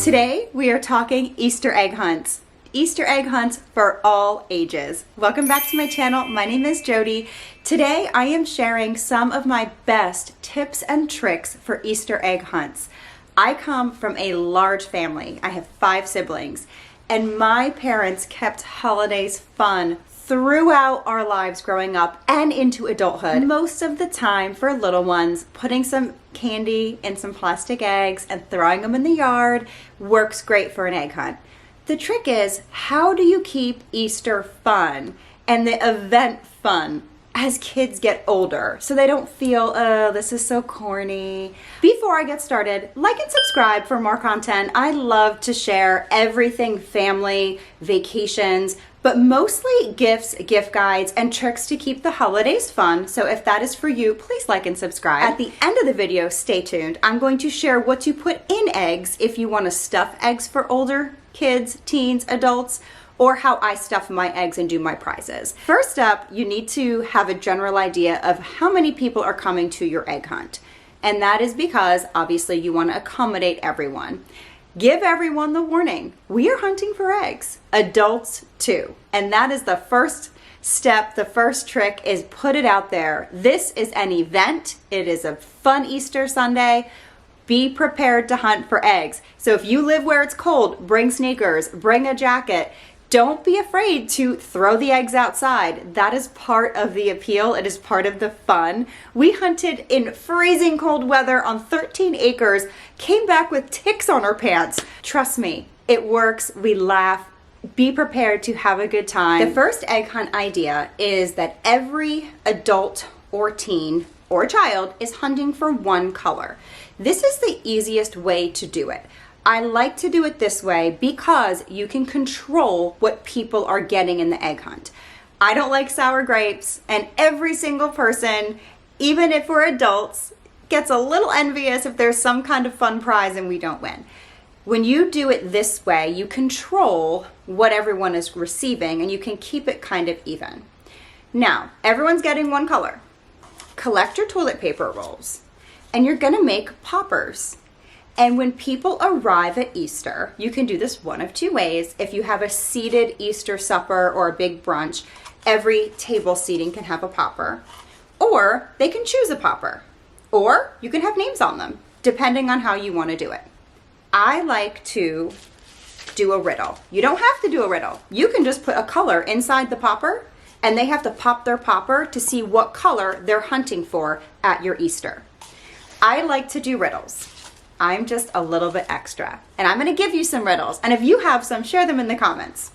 Today we are talking Easter egg hunts. Easter egg hunts for all ages. Welcome back to my channel. My name is Jodie. Today I am sharing some of my best tips and tricks for Easter egg hunts. I come from a large family. I have 5 siblings, and my parents kept holidays fun throughout our lives growing up and into adulthood. Most of the time for little ones, putting some candy in some plastic eggs and throwing them in the yard works great for an egg hunt. The trick is, how do you keep Easter fun and the event fun as kids get older so they don't feel, oh, this is so corny? Before I get started, like and subscribe for more content. I love to share everything family, vacations, but mostly gifts, gift guides, and tricks to keep the holidays fun. So if that is for you, please like and subscribe. At the end of the video, stay tuned. I'm going to share what to put in eggs if you want to stuff eggs for older kids, teens, adults, or how I stuff my eggs and do my prizes. First up, you need to have a general idea of how many people are coming to your egg hunt. And that is because obviously you want to accommodate everyone. Give everyone the warning. We are hunting for eggs, adults too. And that is the first step, the first trick is put it out there. This is an event. It is a fun Easter Sunday. Be prepared to hunt for eggs. So if you live where it's cold, bring sneakers, bring a jacket. Don't be afraid to throw the eggs outside. That is part of the appeal. It is part of the fun. We hunted in freezing cold weather on 13 acres, came back with ticks on our pants. Trust me, it works. We laugh. Be prepared to have a good time. The first egg hunt idea is that every adult or teen or child is hunting for one color. This is the easiest way to do it. I like to do it this way because you can control what people are getting in the egg hunt. I don't like sour grapes, and every single person, even if we're adults, gets a little envious if there's some kind of fun prize and we don't win. When you do it this way, you control what everyone is receiving and you can keep it kind of even. Now, everyone's getting one color. Collect your toilet paper rolls, and you're gonna make poppers. And when people arrive at Easter, you can do this one of 2 ways. If you have a seated Easter supper or a big brunch, every table seating can have a popper. Or they can choose a popper. Or you can have names on them, depending on how you want to do it. I like to do a riddle. You don't have to do a riddle. You can just put a color inside the popper, and they have to pop their popper to see what color they're hunting for at your Easter. I like to do riddles. I'm just a little bit extra, and I'm going to give you some riddles, and if you have some, share them in the comments.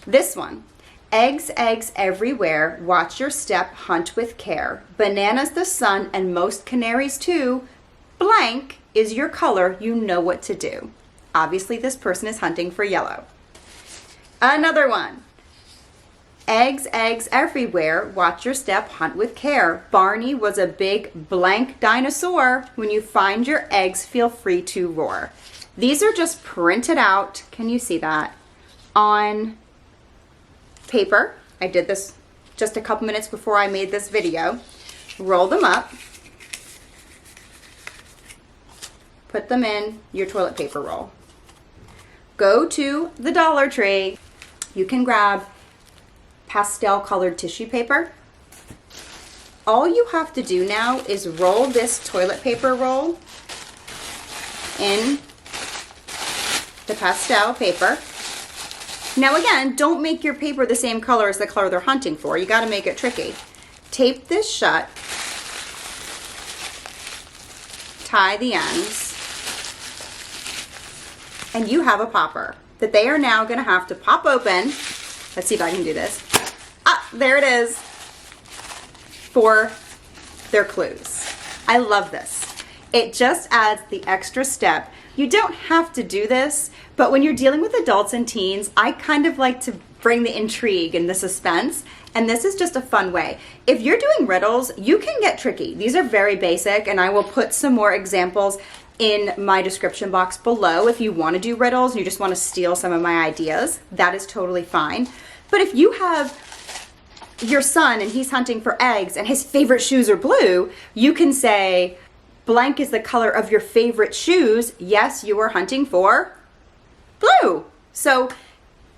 This one: eggs, eggs everywhere, watch your step, hunt with care. Bananas the sun and most canaries too. Blank is your color, you know what to do. Obviously this person is hunting for yellow. Another one: eggs, eggs everywhere, watch your step, hunt with care. Barney was a big blank dinosaur. When you find your eggs, feel free to roar. These are just printed out, can you see that, on paper. I did this just a couple minutes before I made this video. Roll them up. Put them in your toilet paper roll. Go to the Dollar Tree. You can grab pastel colored tissue paper. All you have to do now is roll this toilet paper roll in the pastel paper. Now again, don't make your paper the same color as the color they're hunting for. You got to make it tricky. Tape this shut. Tie the ends. And you have a popper that they are now going to have to pop open. Let's see if I can do this. Ah, there it is for their clues. I love this. It just adds the extra step. You don't have to do this, but when you're dealing with adults and teens, I kind of like to bring the intrigue and the suspense, and this is just a fun way. If you're doing riddles, you can get tricky. These are very basic, and I will put some more examples in my description box below. If you want to do riddles and you just want to steal some of my ideas, that is totally fine. But if you have your son and he's hunting for eggs and his favorite shoes are blue, you can say, blank is the color of your favorite shoes. Yes, you are hunting for blue. So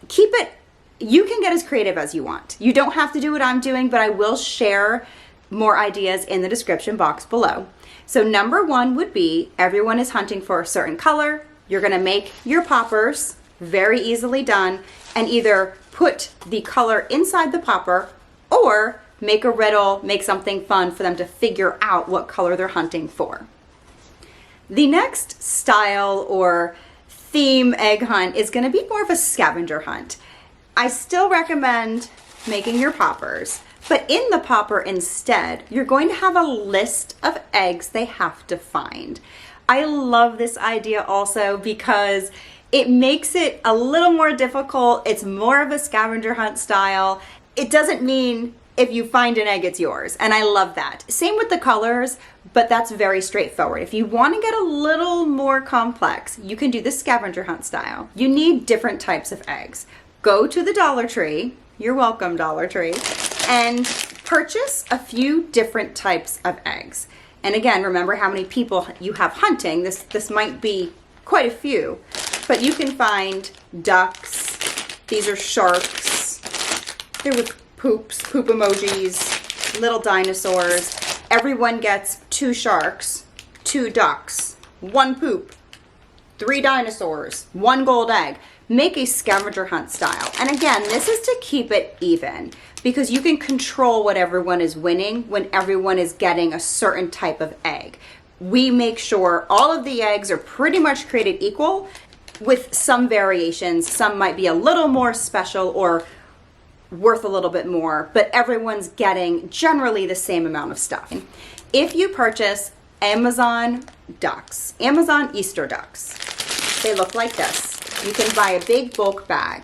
keep it, you can get as creative as you want. You don't have to do what I'm doing, but I will share more ideas in the description box below. So number one would be, everyone is hunting for a certain color. You're gonna make your poppers, very easily done, and either put the color inside the popper or make a riddle, make something fun for them to figure out what color they're hunting for. The next style or theme egg hunt is gonna be more of a scavenger hunt. I still recommend making your poppers, but in the popper instead, you're going to have a list of eggs they have to find. I love this idea also because it makes it a little more difficult. It's more of a scavenger hunt style. It doesn't mean if you find an egg, it's yours. And I love that. Same with the colors, but that's very straightforward. If you want to get a little more complex, you can do the scavenger hunt style. You need different types of eggs. Go to the Dollar Tree, you're welcome Dollar Tree, and purchase a few different types of eggs. And again, remember how many people you have hunting. This might be quite a few, but you can find ducks. These are sharks. They're with poop emojis, little dinosaurs. Everyone gets 2 sharks, 2 ducks, 1 poop, 3 dinosaurs, 1 gold egg. Make a scavenger hunt style. And again, this is to keep it even because you can control what everyone is winning when everyone is getting a certain type of egg. We make sure all of the eggs are pretty much created equal with some variations. Some might be a little more special or worth a little bit more, but everyone's getting generally the same amount of stuff. If you purchase Amazon ducks, Amazon Easter ducks, they look like this. You can buy a big bulk bag.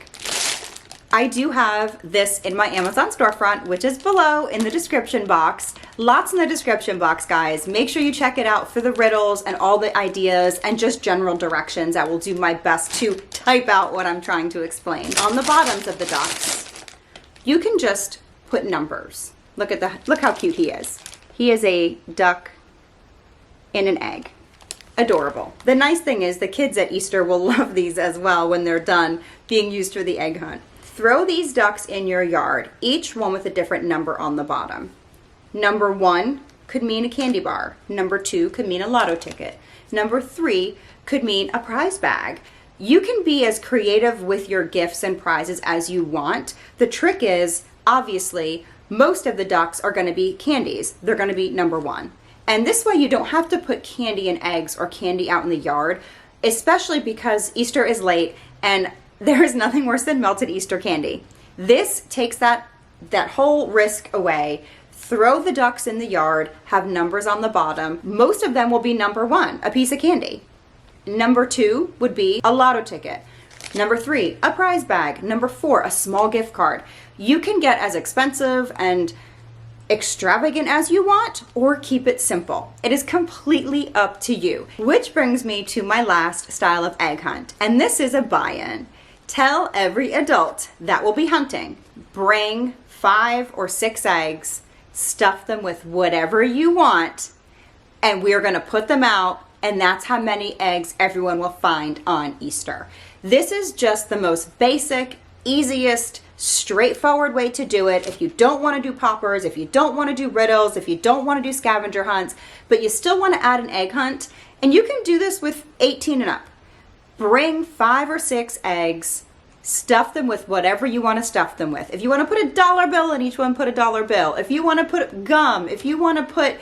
I do have this in my Amazon storefront, which is below in the description box. Lots in the description box, guys. Make sure you check it out for the riddles and all the ideas and just general directions. I will do my best to type out what I'm trying to explain. On the bottoms of the ducks, you can just put numbers. Look how cute he is. He is a duck in an egg. Adorable. The nice thing is the kids at Easter will love these as well when they're done being used for the egg hunt. Throw these ducks in your yard, each one with a different number on the bottom. Number 1 could mean a candy bar. Number 2 could mean a lotto ticket. Number 3 could mean a prize bag. You can be as creative with your gifts and prizes as you want. The trick is, obviously, most of the ducks are going to be candies. They're going to be number 1. And this way you don't have to put candy and eggs or candy out in the yard, especially because Easter is late and there is nothing worse than melted Easter candy. This takes that whole risk away. Throw the ducks in the yard, have numbers on the bottom. Most of them will be number 1, a piece of candy. Number 2 would be a lotto ticket. Number 3, a prize bag. Number 4, a small gift card. You can get as expensive and extravagant as you want or keep it simple. It is completely up to you. Which brings me to my last style of egg hunt, and this is a buy-in. Tell every adult that will be hunting, bring 5 or 6 eggs, stuff them with whatever you want, and we're gonna put them out, and that's how many eggs everyone will find on Easter. This is just the most basic, easiest, straightforward way to do it. If you don't want to do poppers, if you don't want to do riddles, if you don't want to do scavenger hunts, but you still want to add an egg hunt, and you can do this with 18 and up. Bring 5 or 6 eggs, stuff them with whatever you want to stuff them with. If you want to put a dollar bill in each one, put a dollar bill. If you want to put gum, if you want to put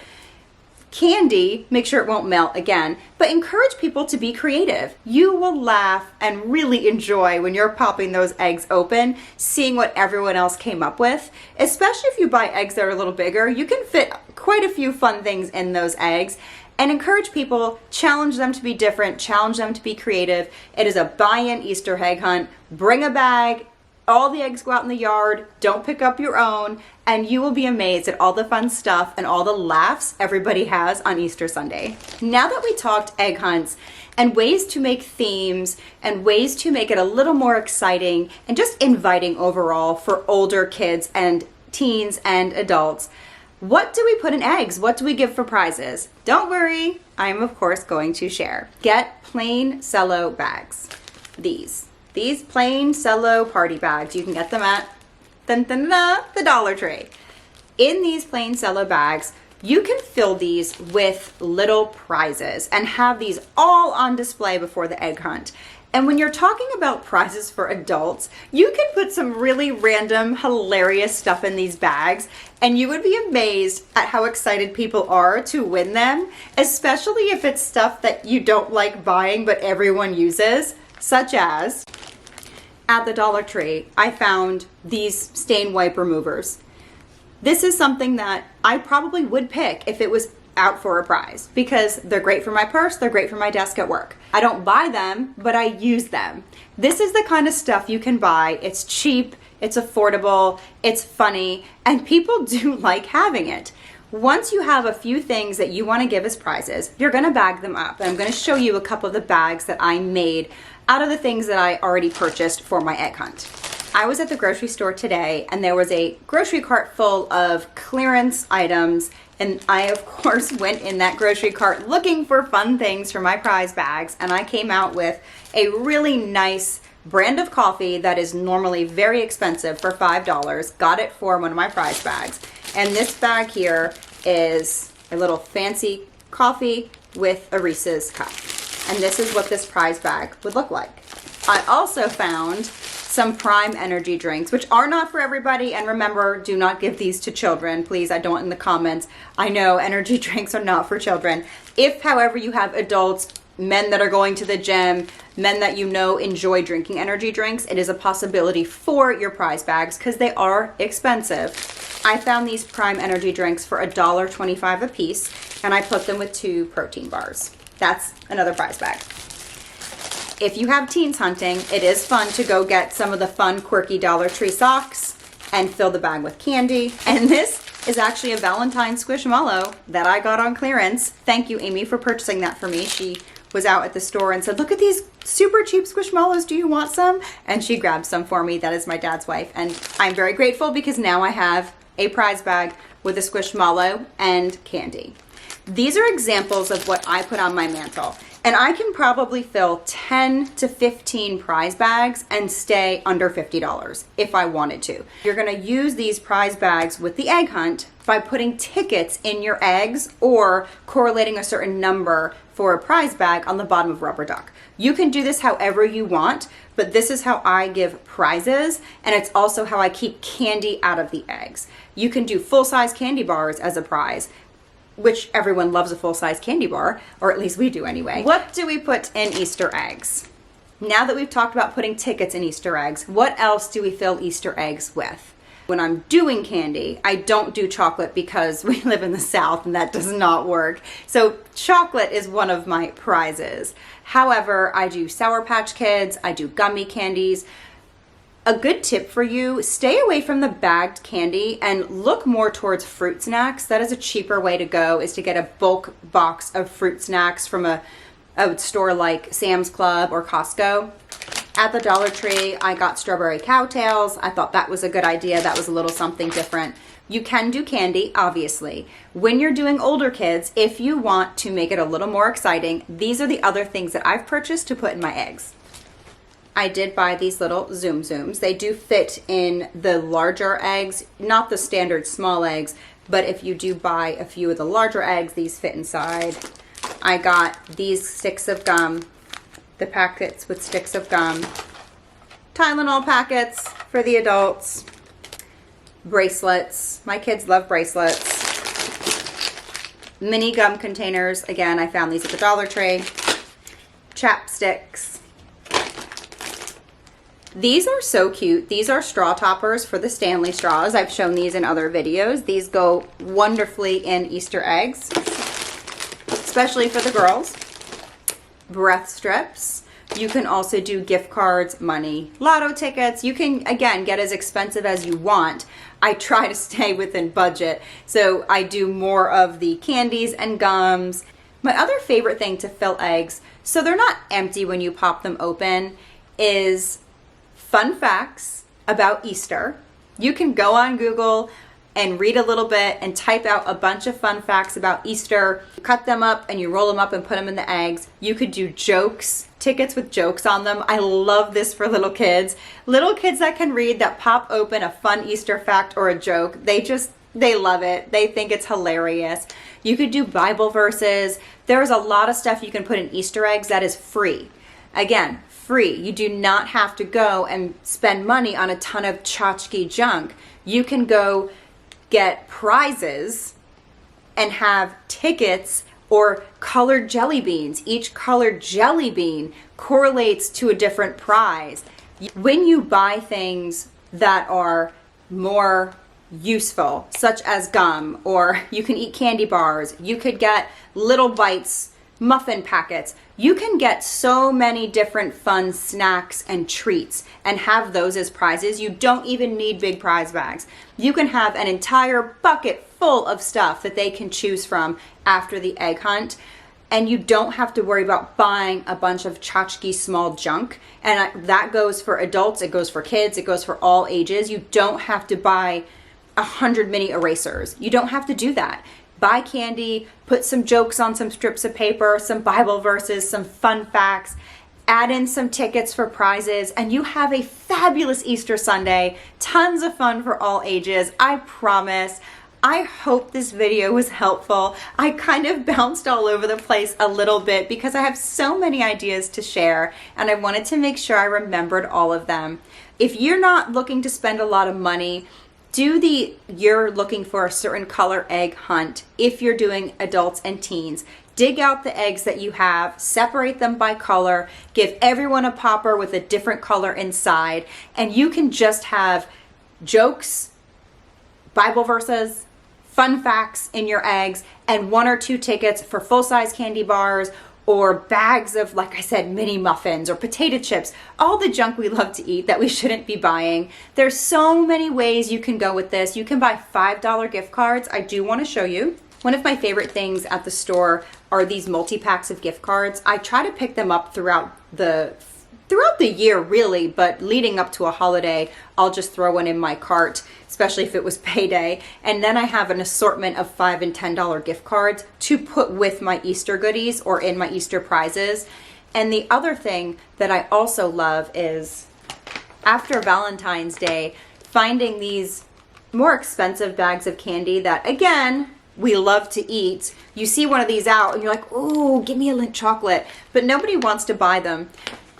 candy, make sure it won't melt again, but encourage people to be creative. You will laugh and really enjoy when you're popping those eggs open, seeing what everyone else came up with. Especially if you buy eggs that are a little bigger, you can fit quite a few fun things in those eggs. And encourage people, challenge them to be different, challenge them to be creative. It is a buy-in Easter egg hunt. Bring a bag, all the eggs go out in the yard, don't pick up your own, and you will be amazed at all the fun stuff and all the laughs everybody has on Easter Sunday. Now that we talked egg hunts and ways to make themes and ways to make it a little more exciting and just inviting overall for older kids and teens and adults, what do we put in eggs? What do we give for prizes? Don't worry, I am of course going to share. Get plain cello bags. These. these plain cello party bags. You can get them at the Dollar Tree. In these plain cello bags, you can fill these with little prizes and have these all on display before the egg hunt. And when you're talking about prizes for adults, you can put some really random, hilarious stuff in these bags, and you would be amazed at how excited people are to win them, especially if it's stuff that you don't like buying but everyone uses, such as at the Dollar Tree, I found these stain wipe removers. This is something that I probably would pick if it was out for a prize because they're great for my purse, they're great for my desk at work. I don't buy them, but I use them. This is the kind of stuff you can buy. It's cheap, it's affordable, it's funny, and people do like having it. Once you have a few things that you want to give as prizes, you're going to bag them up. And I'm going to show you a couple of the bags that I made out of the things that I already purchased for my egg hunt. I was at the grocery store today and there was a grocery cart full of clearance items, and I of course went in that grocery cart looking for fun things for my prize bags, and I came out with a really nice brand of coffee that is normally very expensive for $5. Got it for one of my prize bags. And this bag here is a little fancy coffee with a Reese's cup. And this is what this prize bag would look like. I also found some Prime energy drinks, which are not for everybody. And remember, do not give these to children. Please, I don't want in the comments. I know energy drinks are not for children. If, however, you have adults, men that are going to the gym, men that you know enjoy drinking energy drinks, it is a possibility for your prize bags because they are expensive. I found these Prime energy drinks for $1.25 a piece, and I put them with 2 protein bars. That's another prize bag. If you have teens hunting, it is fun to go get some of the fun, quirky Dollar Tree socks and fill the bag with candy. And this is actually a Valentine Squishmallow that I got on clearance. Thank you, Amy, for purchasing that for me. She was out at the store and said, look at these super cheap Squishmallows. Do you want some? And she grabbed some for me. That is my dad's wife. And I'm very grateful because now I have a prize bag with a Squishmallow and candy. These are examples of what I put on my mantle. And I can probably fill 10 to 15 prize bags and stay under $50 if I wanted to. You're gonna use these prize bags with the egg hunt by putting tickets in your eggs or correlating a certain number for a prize bag on the bottom of Rubber Duck. You can do this however you want, but this is how I give prizes, and it's also how I keep candy out of the eggs. You can do full-size candy bars as a prize, which everyone loves a full-size candy bar, or at least we do anyway. What do we put in Easter eggs? Now that we've talked about putting tickets in Easter eggs, what else do we fill Easter eggs with? When I'm doing candy, I don't do chocolate because we live in the South and that does not work. So chocolate is one of my prizes. However, I do Sour Patch Kids, I do gummy candies. A good tip for you, stay away from the bagged candy and look more towards fruit snacks. That is a cheaper way to go, is to get a bulk box of fruit snacks from a store like Sam's Club or Costco. At the Dollar Tree, I got strawberry cowtails. I thought that was a good idea. That was a little something different. You can do candy, obviously. When you're doing older kids, if you want to make it a little more exciting, these are the other things that I've purchased to put in my eggs. I did buy these little Zoom Zooms. They do fit in the larger eggs, not the standard small eggs, but if you do buy a few of the larger eggs, these fit inside. I got these sticks of gum, the packets with sticks of gum, Tylenol packets for the adults, bracelets. My kids love bracelets. Mini gum containers. Again, I found these at the Dollar Tree. Chapsticks. These are so cute. These are straw toppers for the Stanley straws. I've shown these in other videos. These go wonderfully in Easter eggs, especially for the girls. Breath strips. You can also do gift cards, money, lotto tickets. You can, again, get as expensive as you want. I try to stay within budget, so I do more of the candies and gums. My other favorite thing to fill eggs, so they're not empty when you pop them open, is fun facts about Easter. You can go on Google, and read a little bit and type out a bunch of fun facts about Easter. You cut them up and you roll them up and put them in the eggs. You could do jokes, tickets with jokes on them. I love this for little kids. Little kids that can read, that pop open a fun Easter fact or a joke. They love it. They think it's hilarious. You could do Bible verses. There's a lot of stuff you can put in Easter eggs that is free. Again, free. You do not have to go and spend money on a ton of tchotchke junk. You can go get prizes and have tickets or colored jelly beans. Each colored jelly bean correlates to a different prize. When you buy things that are more useful, such as gum, or you can eat candy bars, you could get little bites, muffin packets. You can get so many different fun snacks and treats and have those as prizes. You don't even need big prize bags. You can have an entire bucket full of stuff that they can choose from after the egg hunt. And you don't have to worry about buying a bunch of tchotchke small junk. And that goes for adults, it goes for kids, it goes for all ages. You don't have to buy 100 mini erasers. You don't have to do that. Buy candy, put some jokes on some strips of paper, some Bible verses, some fun facts, add in some tickets for prizes, and you have a fabulous Easter Sunday. Tons of fun for all ages, I promise. I hope this video was helpful. I kind of bounced all over the place a little bit because I have so many ideas to share and I wanted to make sure I remembered all of them. If you're not looking to spend a lot of money, you're looking for a certain color egg hunt. If you're doing adults and teens, dig out the eggs that you have, separate them by color, give everyone a popper with a different color inside, and you can just have jokes, Bible verses, fun facts in your eggs, and 1 or 2 tickets for full-size candy bars or bags of, like I said, mini muffins or potato chips, all the junk we love to eat that we shouldn't be buying. There's so many ways you can go with this. You can buy $5 gift cards. I do want to show you. One of my favorite things at the store are these multi-packs of gift cards. I try to pick them up throughout the year really, but leading up to a holiday, I'll just throw one in my cart, especially if it was payday. And then I have an assortment of $5 and $10 gift cards to put with my Easter goodies or in my Easter prizes. And the other thing that I also love is after Valentine's Day, finding these more expensive bags of candy that, again, we love to eat. You see one of these out and you're like, ooh, give me a Lindt chocolate, but nobody wants to buy them.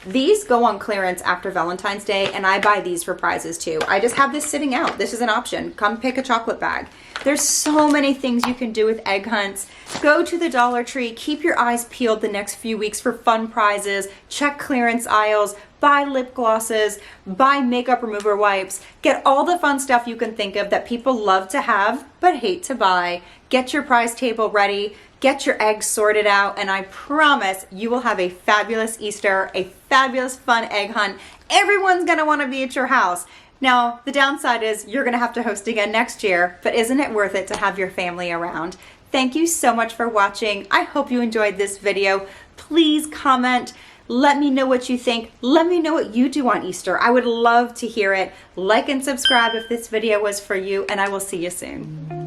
These go on clearance after Valentine's Day, and I buy these for prizes too. I just have this sitting out. This is an option. Come pick a chocolate bag. There's so many things you can do with egg hunts. Go to the Dollar Tree. Keep your eyes peeled the next few weeks for fun prizes. Check clearance aisles. Buy lip glosses. Buy makeup remover wipes. Get all the fun stuff you can think of that people love to have but hate to buy. Get your prize table ready. Get your eggs sorted out, and I promise you will have a fabulous Easter, a fabulous fun egg hunt. Everyone's gonna wanna be at your house. Now, the downside is you're gonna have to host again next year, but isn't it worth it to have your family around? Thank you so much for watching. I hope you enjoyed this video. Please comment. Let me know what you think. Let me know what you do on Easter. I would love to hear it. Like and subscribe if this video was for you, and I will see you soon.